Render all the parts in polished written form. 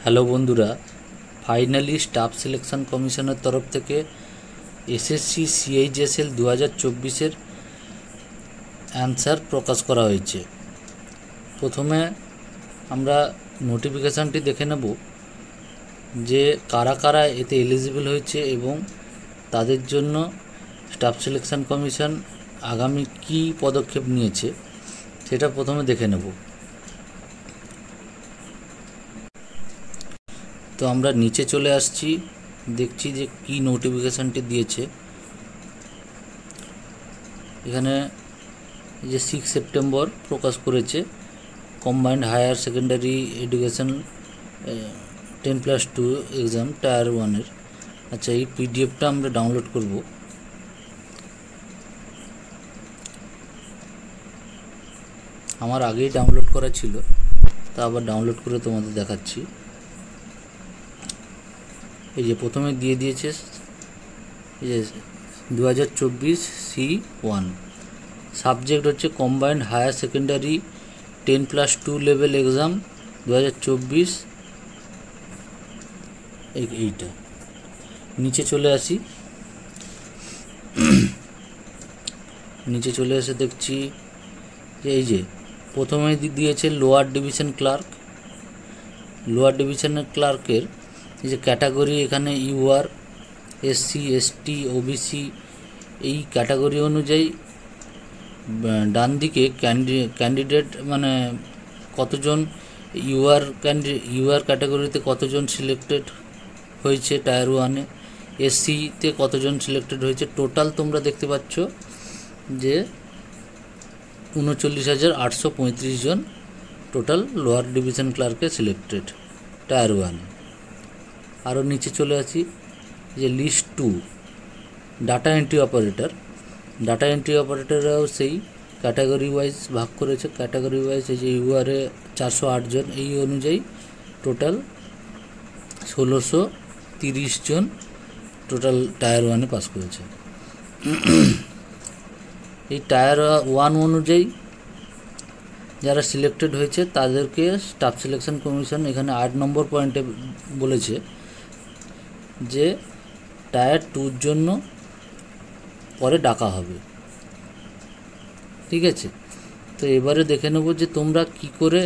Hello বন্ধুরা, finally staff selection কমিশনের তরফ থেকে এসএসসি সিএইচএসএল 2024-এর অ্যান্সার প্রকাশ করা হয়েছে। প্রথমে আমরা নোটিফিকেশানটি দেখে নেব যে কারা কারা এতে এলিজিবল হয়েছে এবং তাদের জন্য স্টাফ সিলেকশন কমিশন আগামী কী পদক্ষেপ নিয়েছে সেটা প্রথমে দেখে নেব। তো আমরা নিচে চলে আসছি, দেখছি যে কি নোটিফিকেশানটি দিয়েছে। এখানে যে 6 সেপ্টেম্বর প্রকাশ করেছে combined higher secondary education 10+2 exam tier 1-এর। আচ্ছা, এই পিডিএফটা আমরা ডাউনলোড করব। আমার আগেই ডাউনলোড করা ছিল, তা আবার ডাউনলোড করে তোমাদের দেখাচ্ছি। এই যে প্রথমে দিয়ে দিয়েছে এই যে 2024 C1, সাবজেক্ট হচ্ছে combined higher secondary 10+2 level exam 2024। এইটা নিচে চলে আসি, নিচে চলে এসে দেখছি যে এই যে প্রথমে দিয়েছে লোয়ার ডিভিশন ক্লার্ক। লোয়ার ডিভিশনের ক্লার্কের এই যে ক্যাটাগরি, এখানে ইউআর, এসসি, এসটি, ওবিসি এই ক্যাটাগরি অনুযায়ী ডান দিকে ক্যান্ডিডেট মানে কতজন ইউআর ক্যাটাগরিতে কতজন সিলেক্টেড হয়েছে টায়ার 1-এ, এসসিতে কতজন সিলেক্টেড হয়েছে। টোটাল তোমরা দেখতে পাচ্ছ যে 39,835 জন টোটাল লোয়ার ডিভিশন ক্লার্কে সিলেক্টেড টায়ার 1-এ। আরও নিচে চলে আসি যে list 2 data entry operator. Data entry অপারেটররাও সেই ক্যাটাগরি ওয়াইজ ভাগ করেছে। ক্যাটাগরি ওয়াইজ এই যে ইউআরে 408 জন, এই অনুযায়ী টোটাল 1630 জন টোটাল টায়ার 1-এ পাস করেছে। এই টায়ার 1 অনুযায়ী যারা সিলেক্টেড হয়েছে তাদেরকে স্টাফ সিলেকশন কমিশন এখানে 8 নম্বর পয়েন্টে বলেছে যে টায়ার 2-র জন্য পরে ডাকা হবে। ঠিক আছে, তো এবারে দেখে নেব যে তোমরা কি করে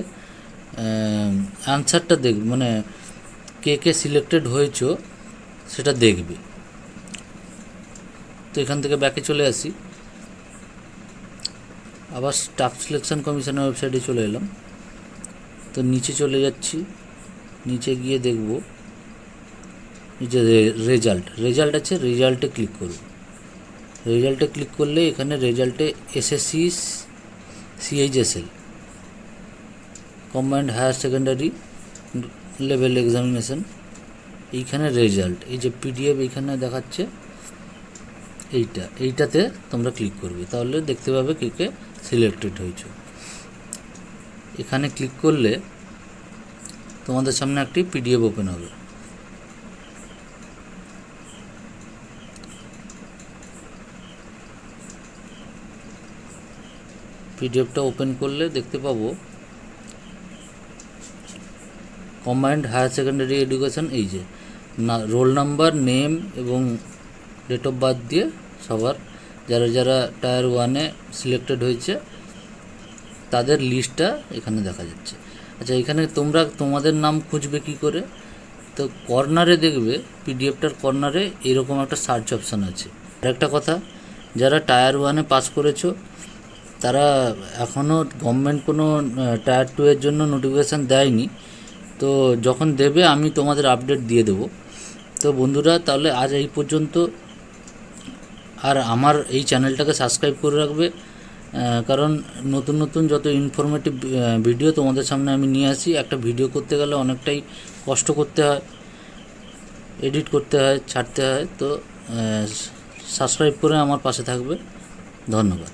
অ্যান্সারটা দেখবে, মানে কে কে সিলেক্টেড হয়েছো সেটা দেখবে। তো এখান থেকে ব্যাকে চলে আসি, আবার স্টাফ সিলেকশন কমিশনের ওয়েবসাইটে চলে এলাম। তো নিচে চলে যাচ্ছি, নিচে গিয়ে দেখব এই যে রেজাল্ট আছে, রেজাল্টে ক্লিক করব। রেজাল্টে ক্লিক করলে এখানে রেজাল্টে SSC CHSL combined higher secondary level examination, এইখানে রেজাল্ট এই যে পিডিএফ এইখানে দেখাচ্ছে, এইটাতে তোমরা ক্লিক করবে, তাহলে দেখতে পাবে কে কে সিলেক্টেড হয়েছে। এখানে ক্লিক করলে তোমাদের সামনে একটি পিডিএফ ওপেন হবে। পিডিএফটা ওপেন করলে দেখতে পাবো কম্বাইন্ড হায়ার সেকেন্ডারি এডুকেশন, এই যে রোল নাম্বার, নেম এবং ডেট অফ বার্থ দিয়ে সবার যারা যারা টায়ার 1-এ সিলেক্টেড হয়েছে তাদের লিস্টটা এখানে দেখা যাচ্ছে। আচ্ছা, এখানে তোমরা তোমাদের নাম খুঁজবে কি করে? তো কর্নারে দেখবে, পিডিএফটার কর্নারে এরকম একটা সার্চ অপশান আছে। আর একটা কথা, যারা টায়ার 1-এ পাস করেছো তারা এখনও গভর্নমেন্ট কোনো টায়ার 2-এর জন্য নোটিফিকেশান দেয়নি, তো যখন দেবে আমি তোমাদের আপডেট দিয়ে দেবো। তো বন্ধুরা, তাহলে আজ এই পর্যন্ত। আর আমার এই চ্যানেলটাকে সাবস্ক্রাইব করে রাখবে, কারণ নতুন নতুন যত ইনফরমেটিভ ভিডিও তোমাদের সামনে আমি নিয়ে আসি। একটা ভিডিও করতে গেলে অনেকটাই কষ্ট করতে হয়, এডিট করতে হয়, ছাড়তে হয়। তো সাবস্ক্রাইব করে আমার পাশে থাকবে। ধন্যবাদ।